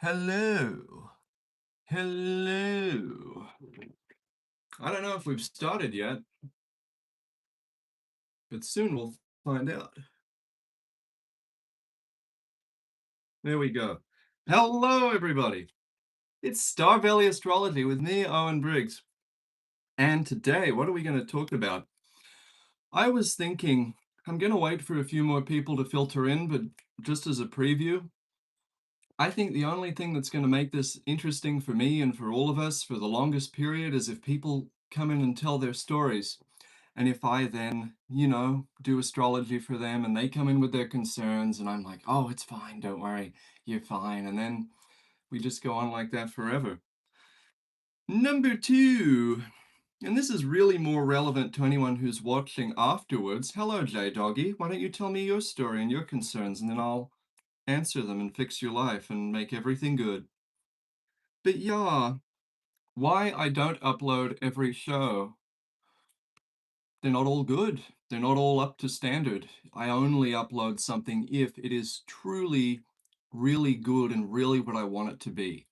Hello. Hello. I don't know if we've started yet, but soon we'll find out. There we go. Hello, everybody. It's Starbelly Astrology with me, Owen Briggs. And today, what are we going to talk about? I was thinking I'm going to wait for a few more people to filter in, but just as a preview, I think the only thing that's going to make this interesting for me and for all of us for the longest period is if people come in and tell their stories. And if I then, do astrology for them and they come in with their concerns and I'm like, oh, it's fine, don't worry, you're fine. And then we just go on like that forever. Number two, and this is really more relevant to anyone who's watching afterwards. Hello, J Doggy. Why don't you tell me your story and your concerns and then I'll answer them and fix your life and make everything good. But yeah, why I don't upload every show. They're not all good. They're not all up to standard. I only upload something if it is truly, really good and really what I want it to be.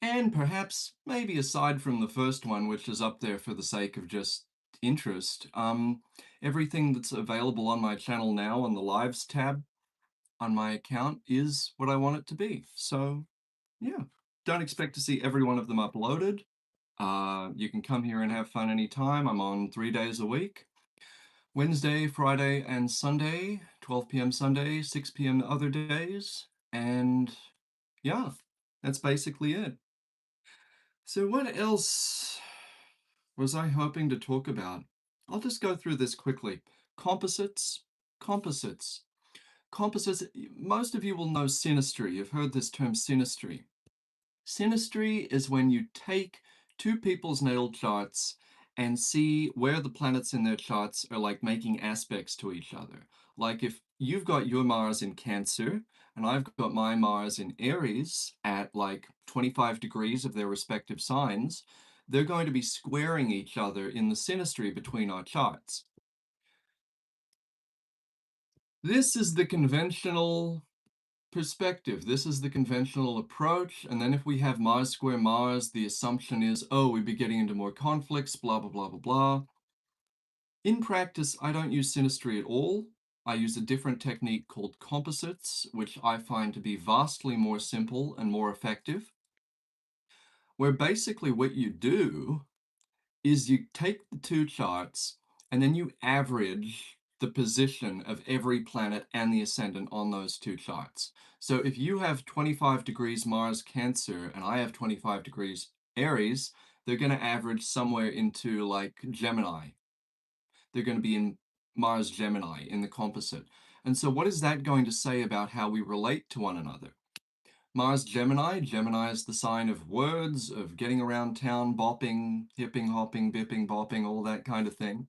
And perhaps, maybe aside from the first one, which is up there for the sake of just interest, everything that's available on my channel now on the Lives tab on my account is what I want it to be. So, yeah, don't expect to see every one of them uploaded. You can come here and have fun anytime. I'm on 3 days a week. Wednesday, Friday, and Sunday, 12 p.m. Sunday, 6 p.m. other days. And yeah, that's basically it. So, what else was I hoping to talk about? I'll just go through this quickly. Composites, composites, composites. Most of you will know synastry. You've heard this term synastry. Synastry is when you take two people's natal charts and see where the planets in their charts are like making aspects to each other. Like if you've got your Mars in Cancer and I've got my Mars in Aries at like 25 degrees of their respective signs, they're going to be squaring each other in the synastry between our charts. This is the conventional perspective. This is the conventional approach. And then if we have Mars square Mars, the assumption is, oh, we'd be getting into more conflicts, blah, blah, blah, blah, blah. In practice, I don't use synastry at all. I use a different technique called composites, which I find to be vastly more simple and more effective, where basically what you do is you take the two charts and then you average the position of every planet and the ascendant on those two charts. So if you have 25 degrees Mars Cancer and I have 25 degrees Aries, they're going to average somewhere into like Gemini. They're going to be in Mars Gemini in the composite. And so what is that going to say about how we relate to one another? Mars Gemini. Gemini is the sign of words, of getting around town, bopping, hipping, hopping, bipping, bopping, all that kind of thing.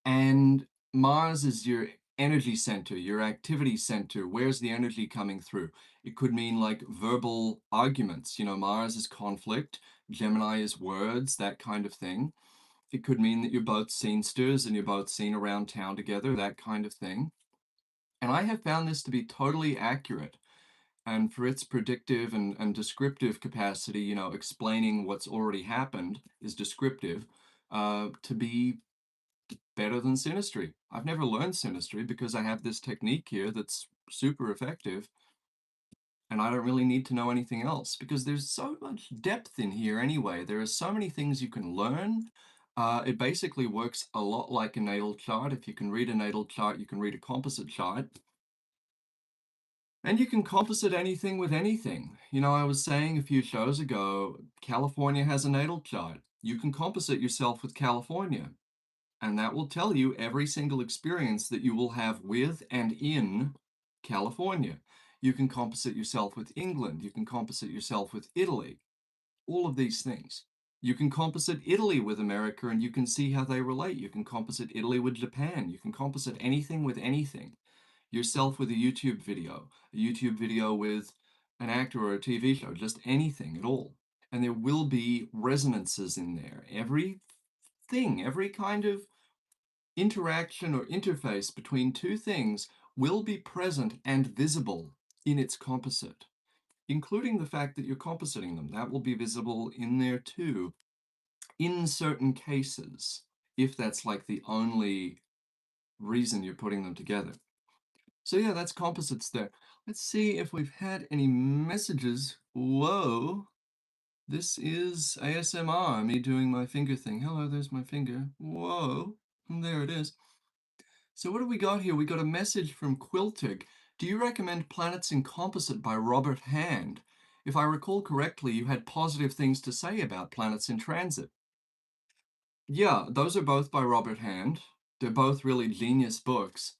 And Mars is your energy center, your activity center. Where's the energy coming through? It could mean like verbal arguments. Mars is conflict, Gemini is words, that kind of thing. It could mean that you're both scenesters and you're both seen around town together, that kind of thing. And I have found this to be totally accurate. And for its predictive and descriptive capacity, explaining what's already happened is descriptive, to be better than synastry. I've never learned synastry because I have this technique here that's super effective, and I don't really need to know anything else because there's so much depth in here anyway. There are so many things you can learn. It basically works a lot like a natal chart. If you can read a natal chart, you can read a composite chart. And you can composite anything with anything. I was saying a few shows ago, California has a natal chart. You can composite yourself with California, and that will tell you every single experience that you will have with and in California. You can composite yourself with England. You can composite yourself with Italy. All of these things. You can composite Italy with America and you can see how they relate. You can composite Italy with Japan. You can composite anything with anything. Yourself with a YouTube video with an actor or a TV show, just anything at all. And there will be resonances in there. Everything, every kind of interaction or interface between two things will be present and visible in its composite. including the fact that you're compositing them. That will be visible in there too, in certain cases, if that's like the only reason you're putting them together. So yeah, that's composites there. Let's see if we've had any messages. Whoa, this is ASMR, me doing my finger thing. Hello, there's my finger. Whoa, and there it is. So what do we got here? We got a message from Quiltig. Do you recommend Planets in Composite by Robert Hand? If I recall correctly, you had positive things to say about planets in transit. Yeah, those are both by Robert Hand. They're both really genius books.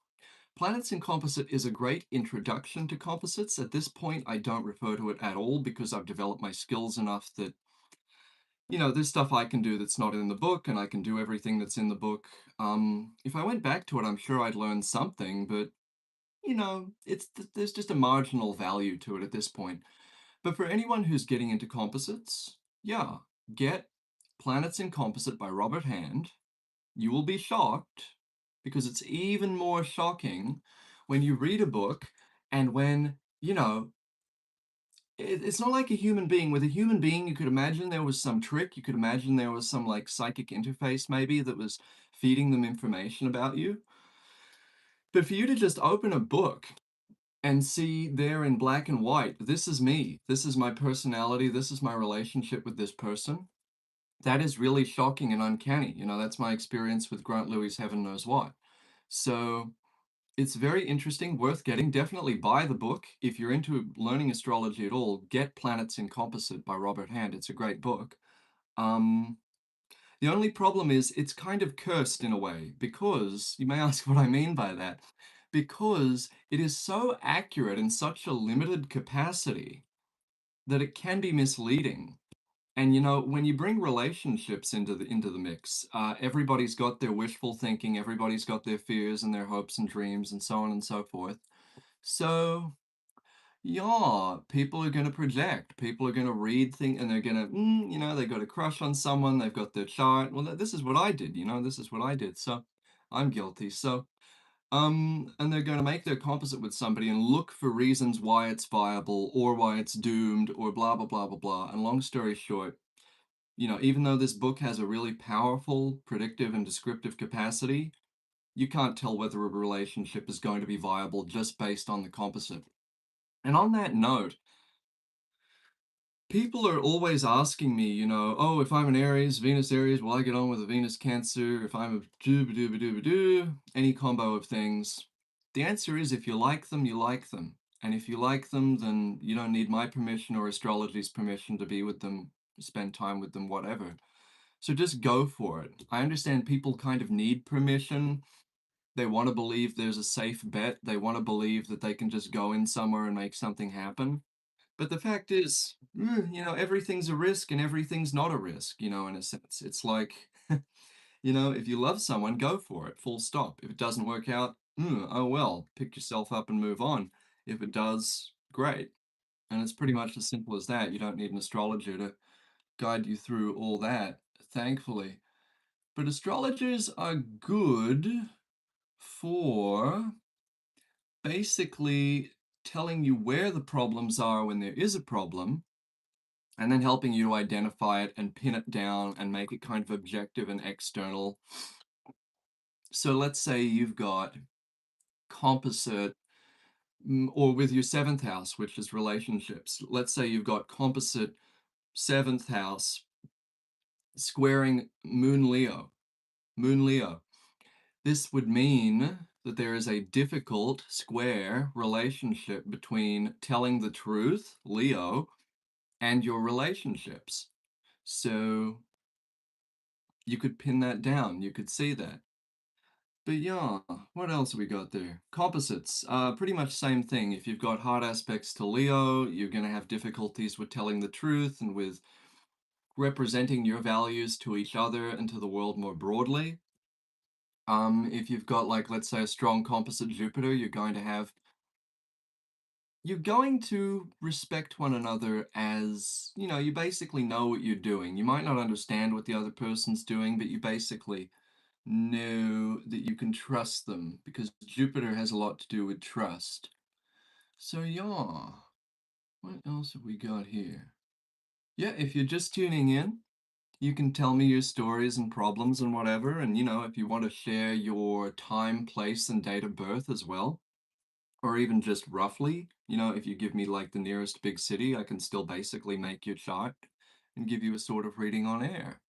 Planets in Composite is a great introduction to composites. At this point, I don't refer to it at all because I've developed my skills enough that, there's stuff I can do that's not in the book, and I can do everything that's in the book. If I went back to it, I'm sure I'd learn something, but there's just a marginal value to it at this point. But for anyone who's getting into composites, yeah, get Planets in Composite by Robert Hand. You will be shocked because it's even more shocking when you read a book and when, it's not like a human being. With a human being, you could imagine there was some trick. You could imagine there was some like psychic interface maybe that was feeding them information about you. But for you to just open a book and see there in black and white, this is me, this is my personality, this is my relationship with this person, that is really shocking and uncanny. That's my experience with Grant Lewis' Heaven Knows What. So it's very interesting, worth getting. Definitely buy the book. If you're into learning astrology at all, get Planets in Composite by Robert Hand. It's a great book. Um, the only problem is it's kind of cursed in a way, because you may ask what I mean by that. Because it is so accurate in such a limited capacity that it can be misleading. And when you bring relationships into the mix, everybody's got their wishful thinking, everybody's got their fears and their hopes and dreams, and so on and so forth. So yeah, people are going to project. People are going to read things, and they're going to, they've got a crush on someone. They've got their chart. Well, this is what I did. This is what I did. So I'm guilty. So and they're going to make their composite with somebody and look for reasons why it's viable or why it's doomed or blah blah blah blah blah. And long story short, even though this book has a really powerful predictive and descriptive capacity, you can't tell whether a relationship is going to be viable just based on the composite. And on that note, people are always asking me, oh, if I'm an Aries, Venus Aries, will I get on with a Venus Cancer? If I'm a doo any combo of things. The answer is if you like them, you like them. And if you like them, then you don't need my permission or astrology's permission to be with them, spend time with them, whatever. So just go for it. I understand people kind of need permission. They want to believe there's a safe bet. They want to believe that they can just go in somewhere and make something happen. But the fact is, everything's a risk and everything's not a risk, in a sense. It's like, if you love someone, go for it, full stop. If it doesn't work out, oh well, pick yourself up and move on. If it does, great. And it's pretty much as simple as that. You don't need an astrologer to guide you through all that, thankfully. But astrologers are good for basically telling you where the problems are when there is a problem, and then helping you to identify it and pin it down and make it kind of objective and external. So let's say you've got composite, or with your seventh house, which is relationships. Let's say you've got composite seventh house squaring Moon Leo. Moon Leo. This would mean that there is a difficult square relationship between telling the truth, Leo, and your relationships. So you could pin that down. You could see that. But yeah, what else we got there? Composites, pretty much same thing. If you've got hard aspects to Leo, you're going to have difficulties with telling the truth and with representing your values to each other and to the world more broadly. If you've got, like, let's say a strong composite Jupiter, you're going to respect one another as, you basically know what you're doing. You might not understand what the other person's doing, but you basically know that you can trust them because Jupiter has a lot to do with trust. So yeah. What else have we got here? Yeah, if you're just tuning in, you can tell me your stories and problems and whatever. And, if you want to share your time, place, and date of birth as well, or even just roughly, if you give me like the nearest big city, I can still basically make your chart and give you a sort of reading on air.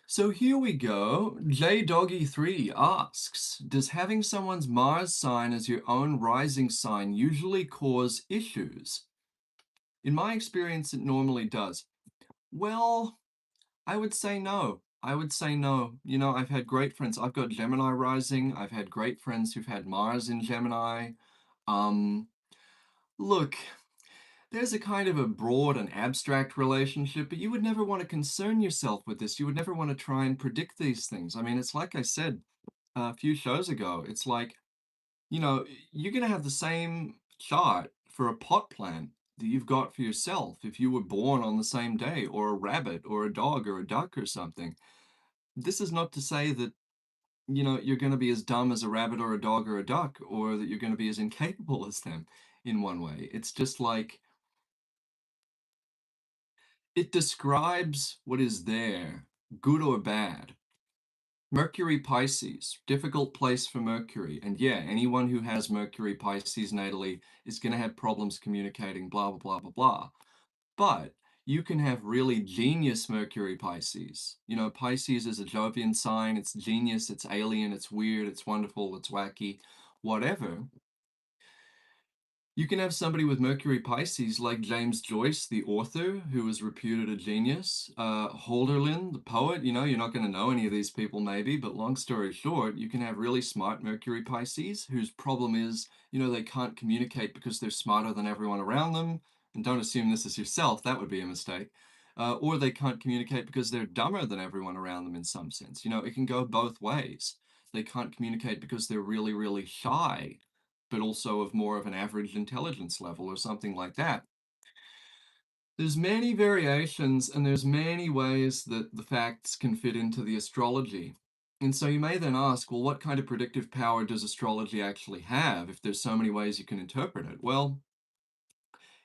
So here we go. JDoggy3 asks, does having someone's Mars sign as your own rising sign usually cause issues? In my experience, it normally does. Well, I would say no. I would say no. I've had great friends. I've got Gemini rising. I've had great friends who've had Mars in Gemini. Um, Look, there's a kind of a broad and abstract relationship, but you would never want to concern yourself with this. You would never want to try and predict these things. I mean, it's like I said a few shows ago. It's like, you're going to have the same chart for a pot plant that you've got for yourself if you were born on the same day, or a rabbit, or a dog, or a duck, or something. This is not to say that, you're going to be as dumb as a rabbit, or a dog, or a duck, or that you're going to be as incapable as them in one way. It's just like, it describes what is there, good or bad. Mercury Pisces, difficult place for Mercury. And yeah, anyone who has Mercury Pisces natally is going to have problems communicating, blah, blah, blah, blah, blah. But you can have really genius Mercury Pisces. Pisces is a Jovian sign. It's genius, it's alien, it's weird, it's wonderful, it's wacky, whatever. You can have somebody with Mercury Pisces like James Joyce, the author, who was reputed a genius. Holderlin, the poet. You're not going to know any of these people maybe, but long story short, you can have really smart Mercury Pisces whose problem is, they can't communicate because they're smarter than everyone around them. And don't assume this is yourself, that would be a mistake. Or they can't communicate because they're dumber than everyone around them in some sense. It can go both ways. They can't communicate because they're really, really shy, but also of more of an average intelligence level or something like that. There's many variations and there's many ways that the facts can fit into the astrology. And so you may then ask, well, what kind of predictive power does astrology actually have if there's so many ways you can interpret it? Well,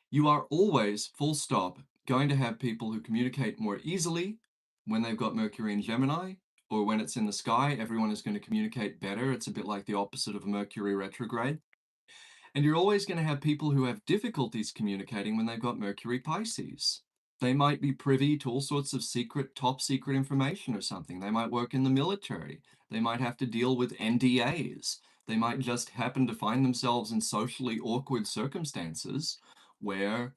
you are always, full stop, going to have people who communicate more easily when they've got Mercury in Gemini, or when it's in the sky, everyone is going to communicate better. It's a bit like the opposite of a Mercury retrograde. And you're always going to have people who have difficulties communicating when they've got Mercury Pisces. They might be privy to all sorts of secret, top secret information or something. They might work in the military. They might have to deal with NDAs. They might just happen to find themselves in socially awkward circumstances where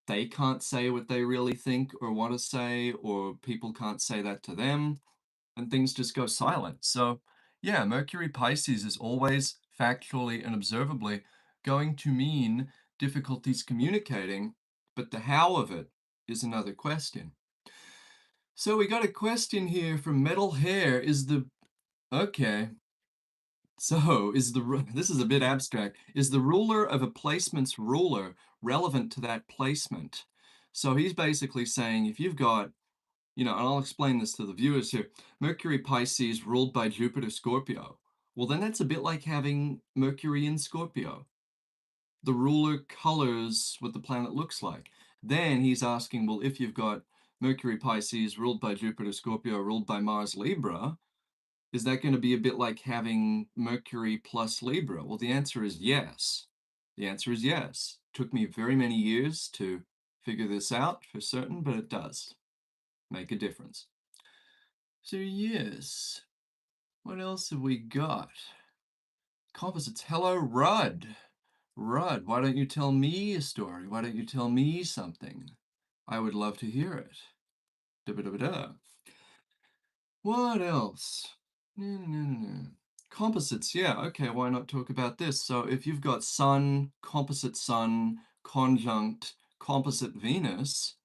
they can't say what they really think or want to say, or people can't say that to them, and things just go silent. So, yeah, Mercury Pisces is always factually and observably going to mean difficulties communicating, but the how of it is another question. So we got a question here from Metal Hair. Okay, so this is a bit abstract. Is the ruler of a placement's ruler relevant to that placement? So he's basically saying if you've got, and I'll explain this to the viewers here, Mercury Pisces ruled by Jupiter Scorpio. Well, then that's a bit like having Mercury in Scorpio. The ruler colors what the planet looks like. Then he's asking, well, if you've got Mercury Pisces ruled by Jupiter Scorpio, ruled by Mars Libra, is that going to be a bit like having Mercury plus Libra? Well, the answer is yes. The answer is yes. Took me very many years to figure this out for certain, but it does make a difference. So yes, what else have we got? Composites. Hello, Rudd. Rudd, why don't you tell me a story? Why don't you tell me something? I would love to hear it. Da -ba -da -ba -da. What else? Composites, yeah, okay, why not talk about this? So if you've got Sun, conjunct, composite Venus,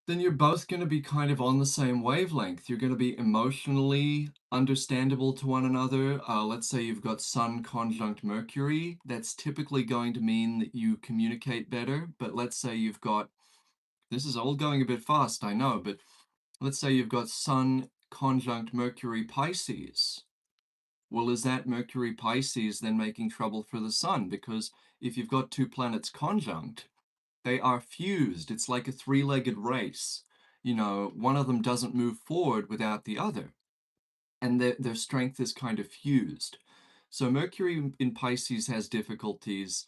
then you're both going to be kind of on the same wavelength. You're going to be emotionally understandable to one another. Let's say you've got Sun conjunct Mercury. That's typically going to mean that you communicate better. But let's say you've got, this is all going a bit fast, I know, but let's say you've got Sun conjunct Mercury Pisces. Well, is that Mercury Pisces then making trouble for the sun? Because if you've got two planets conjunct, they are fused. It's like a three-legged race. One of them doesn't move forward without the other, and their strength is kind of fused. So Mercury in Pisces has difficulties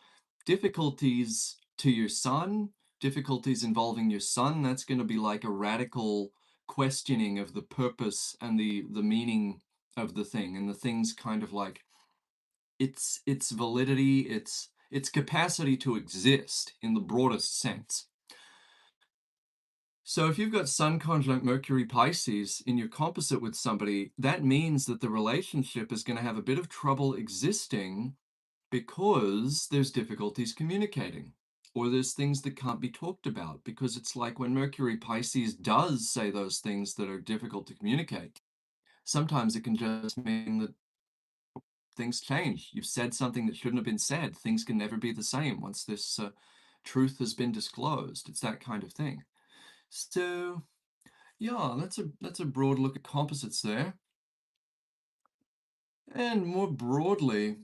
to your sun, difficulties involving your sun. That's going to be like a radical questioning of the purpose and the meaning of the thing, and the thing's kind of like its validity, its capacity to exist in the broadest sense. So if you've got Sun conjunct Mercury Pisces in your composite with somebody, that means that the relationship is going to have a bit of trouble existing because there's difficulties communicating, or there's things that can't be talked about, because it's like when Mercury Pisces does say those things that are difficult to communicate, sometimes it can just mean that things change. You've said something that shouldn't have been said. Things can never be the same once this truth has been disclosed. It's that kind of thing. So yeah, that's a broad look at composites there. And more broadly,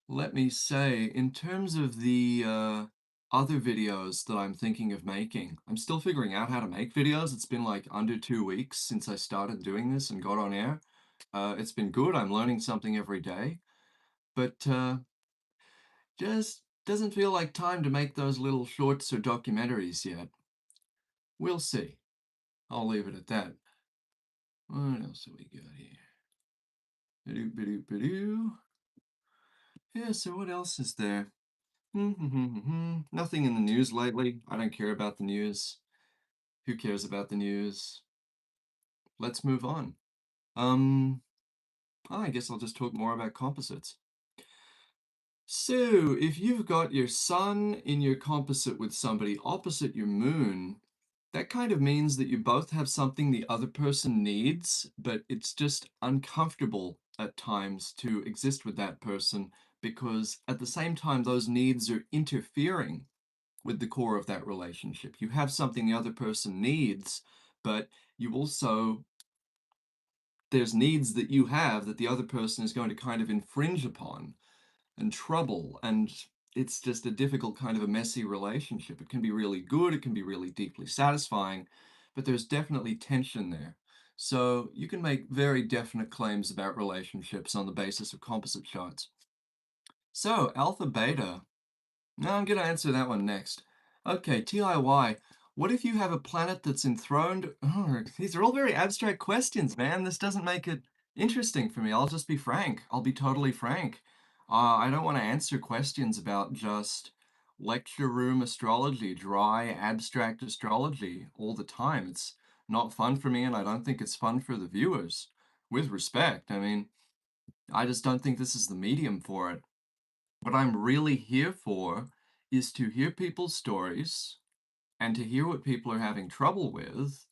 let me say, in terms of the other videos that I'm thinking of making, I'm still figuring out how to make videos. It's been like under 2 weeks since I started doing this and got on air. It's been good. I'm learning something every day, but just doesn't feel like time to make those little shorts or documentaries yet. We'll see. I'll leave it at that. What else have we got here? Ba-doo, ba-doo, ba-doo. Yeah, so what else is there? Nothing in the news lately. I don't care about the news. Who cares about the news? Let's move on. I guess I'll just talk more about composites. So, if you've got your sun in your composite with somebody opposite your moon, that kind of means that you both have something the other person needs, but it's just uncomfortable at times to exist with that person because at the same time, those needs are interfering with the core of that relationship. You have something the other person needs, but you also, there's needs that you have that the other person is going to kind of infringe upon and trouble. And it's just a difficult kind of a messy relationship. It can be really good, it can be really deeply satisfying, but there's definitely tension there. So you can make very definite claims about relationships on the basis of composite charts. So alpha beta. No, I'm going to answer that one next. Okay, TIY. What if you have a planet that's enthroned? Oh, these are all very abstract questions, man. This doesn't make it interesting for me. I'll just be frank. I'll be totally frank. I don't want to answer questions about just lecture room astrology, dry, abstract astrology all the time. It's not fun for me, and I don't think it's fun for the viewers. With respect, I mean, I just don't think this is the medium for it. What I'm really here for is to hear people's stories and to hear what people are having trouble with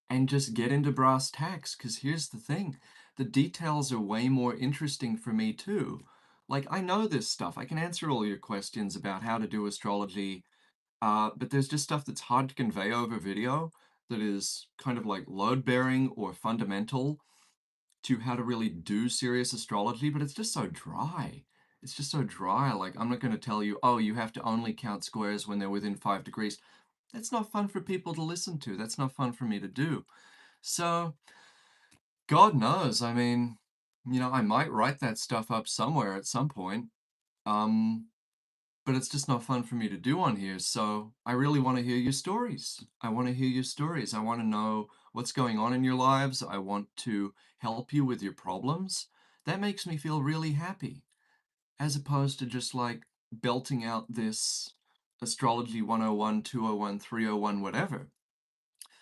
and just get into brass tacks. Because here's the thing, the details are way more interesting for me too. Like, I know this stuff. I can answer all your questions about how to do astrology, but there's just stuff that's hard to convey over video that is kind of like load bearing or fundamental to how to really do serious astrology, but it's just so dry. It's just so dry. Like, I'm not going to tell you, oh, you have to only count squares when they're within 5 degrees. That's not fun for people to listen to. That's not fun for me to do. So, God knows. I mean, I might write that stuff up somewhere at some point. Um, but it's just not fun for me to do on here. So I really want to hear your stories. I want to hear your stories. I want to know what's going on in your lives. I want to help you with your problems. That makes me feel really happy, as opposed to just like belting out this astrology 101, 201, 301, whatever.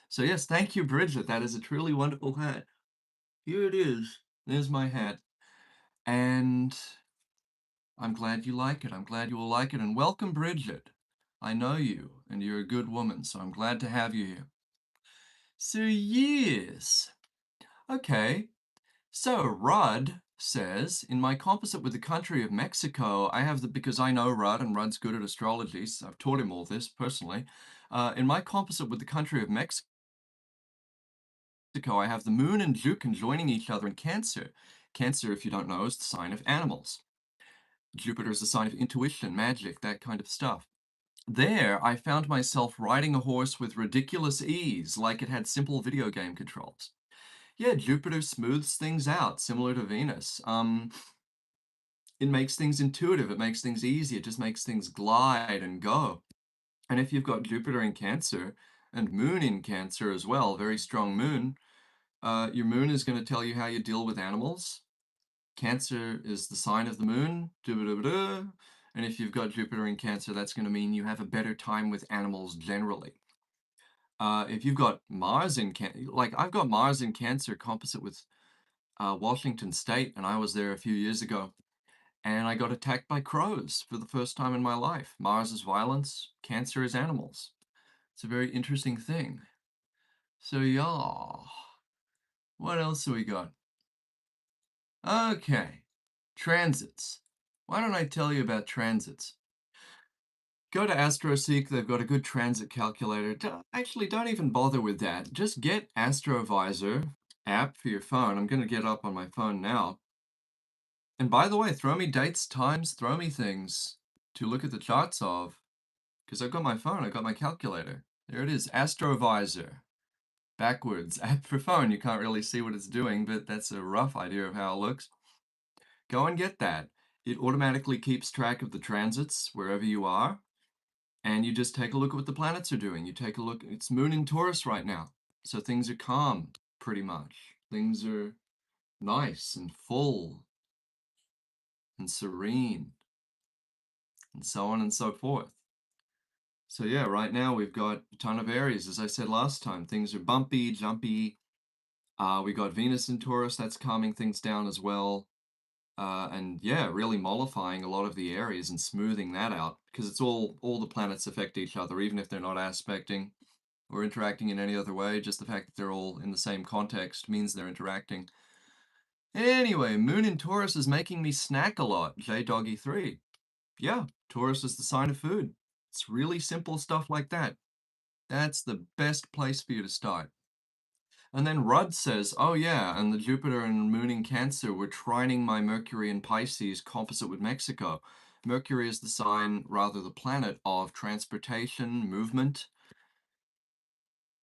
So, yes, thank you, Bridget. That is a truly wonderful hat. Here it is. There's my hat. And I'm glad you like it. I'm glad you will like it. And welcome, Bridget. I know you, and you're a good woman, so I'm glad to have you here. So, yes. Okay. So, Rudd says, in my composite with the country of Mexico, I have the, because I know Rudd, and Rudd's good at astrology, so I've taught him all this personally. In my composite with the country of Mexico, I have the moon and Jupiter conjoining each other in Cancer. Cancer, if you don't know, is the sign of animals. Jupiter is the sign of intuition, magic, that kind of stuff. There, I found myself riding a horse with ridiculous ease, like it had simple video game controls. Yeah, Jupiter smooths things out, similar to Venus. It makes things intuitive, it makes things easy, it just makes things glide and go. And if you've got Jupiter in Cancer and Moon in Cancer as well, very strong moon, your moon is going to tell you how you deal with animals. Cancer is the sign of the moon. And if you've got Jupiter in Cancer, that's going to mean you have a better time with animals generally. If you've got Mars in Cancer, like I've got Mars in Cancer composite with Washington State, and I was there a few years ago, and I got attacked by crows for the first time in my life. Mars is violence, Cancer is animals. It's a very interesting thing. So yeah, what else do we got? Okay, transits. Why don't I tell you about transits? Go to AstroSeek, they've got a good transit calculator. Actually, don't even bother with that. Just get AstroVisor app for your phone. I'm going to get up on my phone now. And by the way, throw me dates, times, throw me things to look at the charts of, because I've got my phone, I've got my calculator. There it is, AstroVisor. Backwards, app for phone. You can't really see what it's doing, but that's a rough idea of how it looks. Go and get that. It automatically keeps track of the transits wherever you are, and you just take a look at what the planets are doing. You take a look, it's Moon in Taurus right now, so things are calm, pretty much. Things are nice and full and serene, and so on and so forth. So yeah, right now we've got a ton of Aries. As I said last time, things are bumpy, jumpy. We got Venus in Taurus, that's calming things down as well. And yeah, really mollifying a lot of the Aries and smoothing that out, because it's all the planets affect each other, even if they're not aspecting or interacting in any other way. Just the fact that they're all in the same context means they're interacting. Anyway, Moon in Taurus is making me snack a lot. J-Doggy3. Yeah, Taurus is the sign of food. It's really simple stuff like that. That's the best place for you to start. And then Rudd says, oh yeah, and the Jupiter and Moon in Cancer were trining my Mercury in Pisces composite with Mexico. Mercury is the sign, rather the planet, of transportation, movement.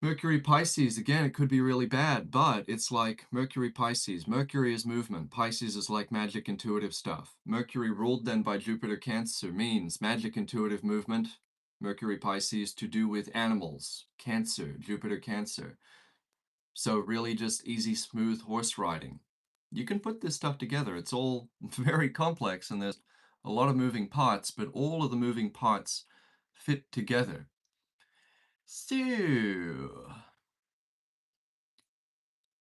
Mercury Pisces, again, it could be really bad, but it's like Mercury Pisces. Mercury is movement. Pisces is like magic intuitive stuff. Mercury ruled then by Jupiter Cancer means magic intuitive movement. Mercury Pisces to do with animals. Cancer, Jupiter Cancer. So really just easy, smooth horse riding. You can put this stuff together. It's all very complex and there's a lot of moving parts, but all of the moving parts fit together. So,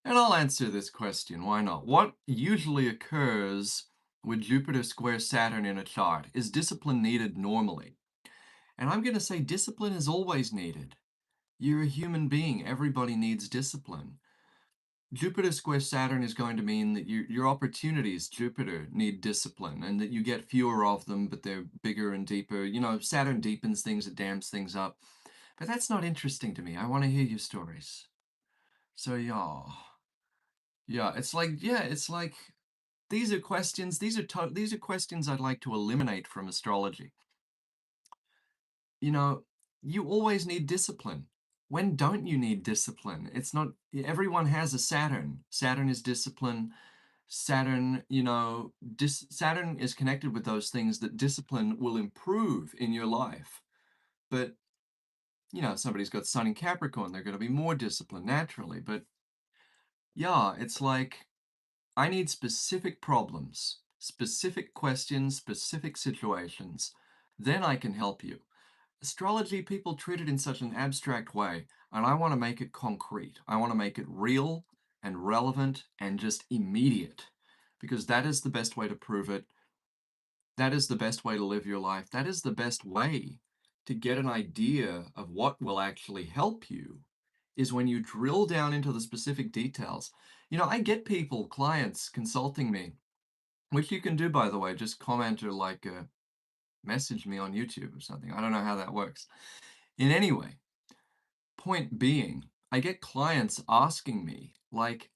and I'll answer this question, why not? What usually occurs with Jupiter square Saturn in a chart? Is discipline needed normally? And I'm going to say discipline is always needed. You're a human being. Everybody needs discipline. Jupiter square Saturn is going to mean that your opportunities, Jupiter, need discipline and that you get fewer of them, but they're bigger and deeper. You know, Saturn deepens things, it dams things up. But that's not interesting to me. I want to hear your stories. So, yeah. Yeah, it's like these are questions, these are questions I'd like to eliminate from astrology. You know, you always need discipline. When don't you need discipline? It's not, everyone has a Saturn. Saturn is discipline. Saturn, you know, Saturn is connected with those things that discipline will improve in your life. But, you know, somebody's got Sun in Capricorn, they're going to be more disciplined naturally. But yeah, it's like I need specific problems, specific questions, specific situations. Then I can help you. Astrology, people treat it in such an abstract way, and I want to make it concrete. I want to make it real and relevant and just immediate, because that is the best way to prove it. That is the best way to live your life. That is the best way to get an idea of what will actually help you, is when you drill down into the specific details. You know, I get people, clients, consulting me, which you can do, by the way, just comment or like message me on YouTube or something. I don't know how that works. In any way, point being, I get clients asking me, like,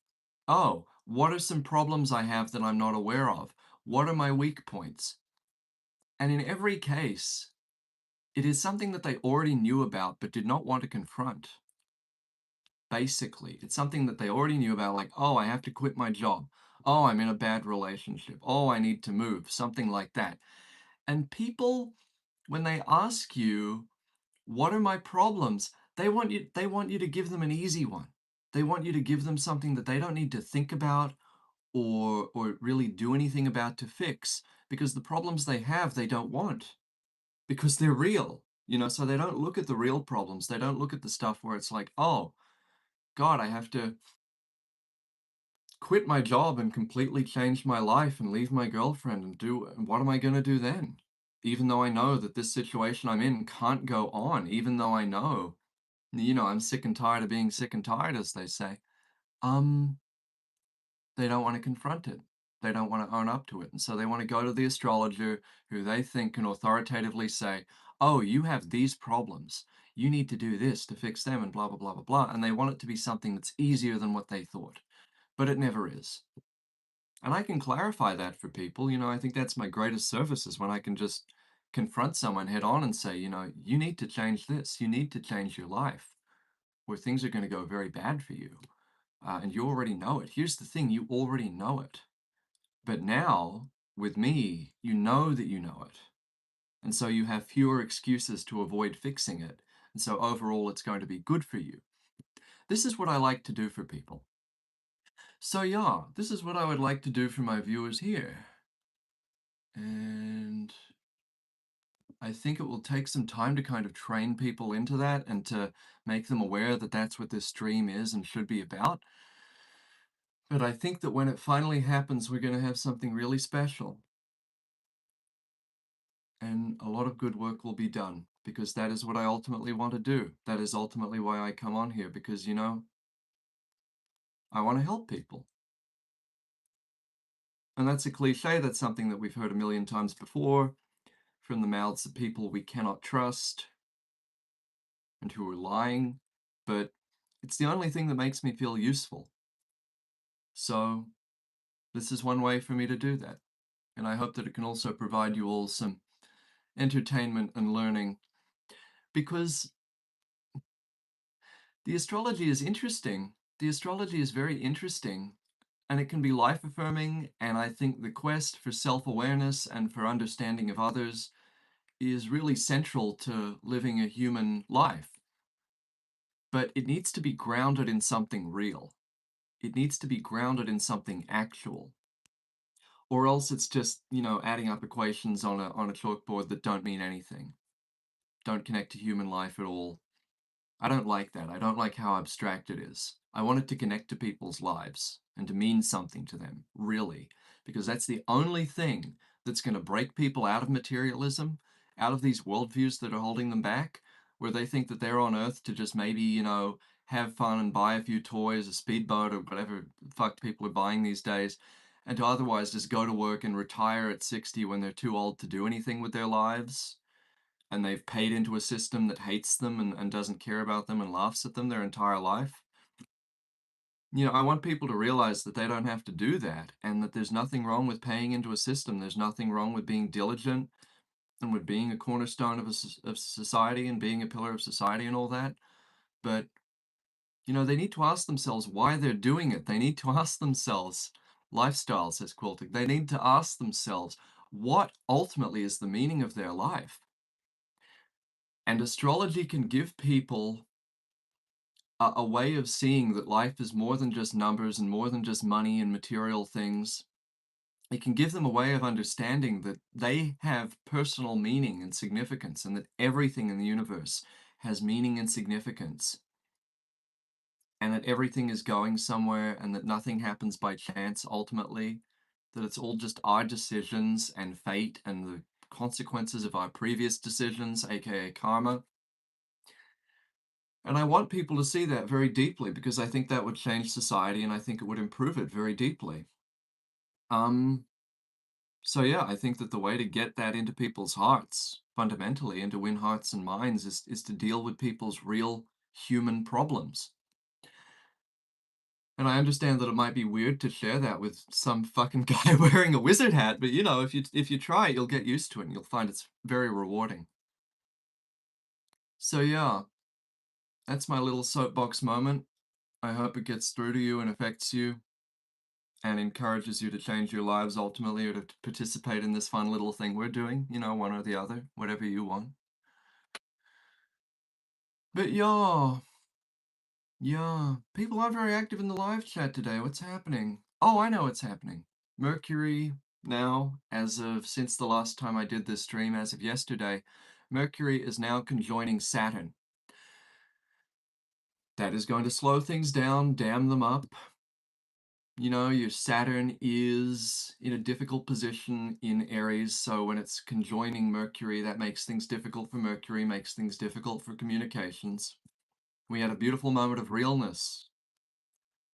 oh, What are some problems I have that I'm not aware of? What are my weak points? And in every case, it is something that they already knew about but did not want to confront. Basically, it's something that they already knew about, like, oh, I have to quit my job. Oh, I'm in a bad relationship. Oh, I need to move, something like that. And people, when they ask you, what are my problems? They want you to give them an easy one. They want you to give them something that they don't need to think about or really do anything about to fix, because the problems they have they don't want, because they're real. So they don't look at the real problems. They don't look at the stuff where it's like, oh God, I have to quit my job and completely change my life and leave my girlfriend and what am I going to do then? Even though I know that this situation I'm in can't go on, even though I know, I'm sick and tired of being sick and tired, as they say. Um, they don't want to confront it. They don't want to own up to it. And so they want to go to the astrologer who they think can authoritatively say, oh, you have these problems. You need to do this to fix them and blah, blah, blah, blah, blah. And they want it to be something that's easier than what they thought. But it never is. And I can clarify that for people. I think that's my greatest service, is when I can just confront someone head on and say, you need to change this. You need to change your life, where things are going to go very bad for you. And you already know it. Here's the thing, you already know it. But now, with me, you know that you know it. And so you have fewer excuses to avoid fixing it. And so overall, it's going to be good for you. This is what I like to do for people. So yeah, this is what I would like to do for my viewers here. And I think it will take some time to kind of train people into that and to make them aware that that's what this stream is and should be about. But I think that when it finally happens, we're going to have something really special. And a lot of good work will be done, because that is what I ultimately want to do. That is ultimately why I come on here, because, I want to help people. And that's a cliche. That's something that we've heard a million times before from the mouths of people we cannot trust and who are lying. But it's the only thing that makes me feel useful. So this is one way for me to do that. And I hope that it can also provide you all some entertainment and learning, because the astrology is interesting. The astrology is very interesting, and it can be life-affirming, and I think the quest for self-awareness and for understanding of others is really central to living a human life. But it needs to be grounded in something real. It needs to be grounded in something actual. Or else it's just, adding up equations on a chalkboard that don't mean anything, don't connect to human life at all. I don't like that. I don't like how abstract it is. I want it to connect to people's lives and to mean something to them, really, because that's the only thing that's going to break people out of materialism, out of these worldviews that are holding them back, where they think that they're on Earth to just maybe, have fun and buy a few toys, a speedboat, or whatever the fuck people are buying these days, and to otherwise just go to work and retire at 60 when they're too old to do anything with their lives, and they've paid into a system that hates them and doesn't care about them and laughs at them their entire life. I want people to realize that they don't have to do that, and that there's nothing wrong with paying into a system. There's nothing wrong with being diligent and with being a cornerstone of society and being a pillar of society and all that. But, they need to ask themselves why they're doing it. They need to ask themselves, lifestyle, says Quilting, they need to ask themselves what ultimately is the meaning of their life. And astrology can give people a way of seeing that life is more than just numbers and more than just money and material things. It can give them a way of understanding that they have personal meaning and significance, and that everything in the universe has meaning and significance, and that everything is going somewhere, and that nothing happens by chance ultimately, that it's all just our decisions and fate and the consequences of our previous decisions, aka karma. And I want people to see that very deeply, because I think that would change society, and I think it would improve it very deeply. Um, so yeah, I think that the way to get that into people's hearts, fundamentally, and to win hearts and minds, is to deal with people's real human problems. And I understand that it might be weird to share that with some fucking guy wearing a wizard hat, but you know, if you try, you'll get used to it and you'll find it's very rewarding. So yeah, that's my little soapbox moment. I hope it gets through to you and affects you and encourages you to change your lives ultimately, or to participate in this fun little thing we're doing, you know, one or the other, whatever you want. But yeah, people aren't very active in the live chat today. What's happening? Oh, I know what's happening. Mercury now, since the last time I did this stream, as of yesterday, Mercury is now conjoining Saturn. That is going to slow things down, dam them up. You know, your Saturn is in a difficult position in Aries, so when it's conjoining Mercury, that makes things difficult for Mercury, makes things difficult for communications. We had a beautiful moment of realness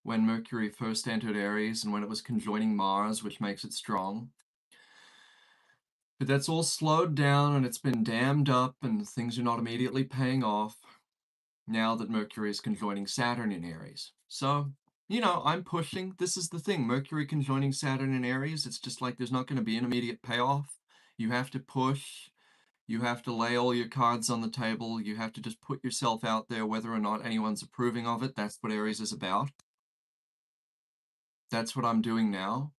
when Mercury first entered Aries and when it was conjoining Mars, which makes it strong. But that's all slowed down and it's been dammed up and things are not immediately paying off now that Mercury is conjoining Saturn in Aries. So, you know, I'm pushing. This is the thing. Mercury conjoining Saturn in Aries, it's just like there's not going to be an immediate payoff. You have to push. You have to lay all your cards on the table. You have to just put yourself out there, whether or not anyone's approving of it. That's what Aries is about. That's what I'm doing now.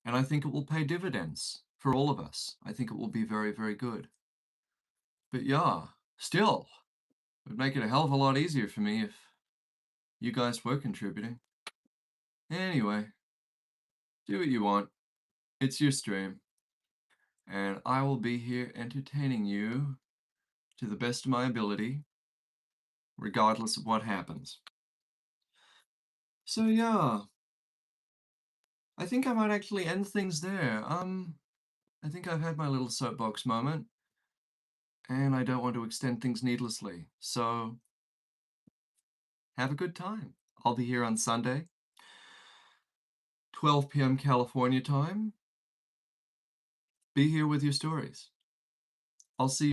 And I think it will pay dividends for all of us. I think it will be very, very good. But yeah, still, it would make it a hell of a lot easier for me if you guys were contributing. Anyway, do what you want. It's your stream. And I will be here entertaining you to the best of my ability, regardless of what happens. So yeah, I think I might actually end things there. I think I've had my little soapbox moment, and I don't want to extend things needlessly. So have a good time. I'll be here on Sunday, 12 p.m. California time. Be here with your stories. I'll see you.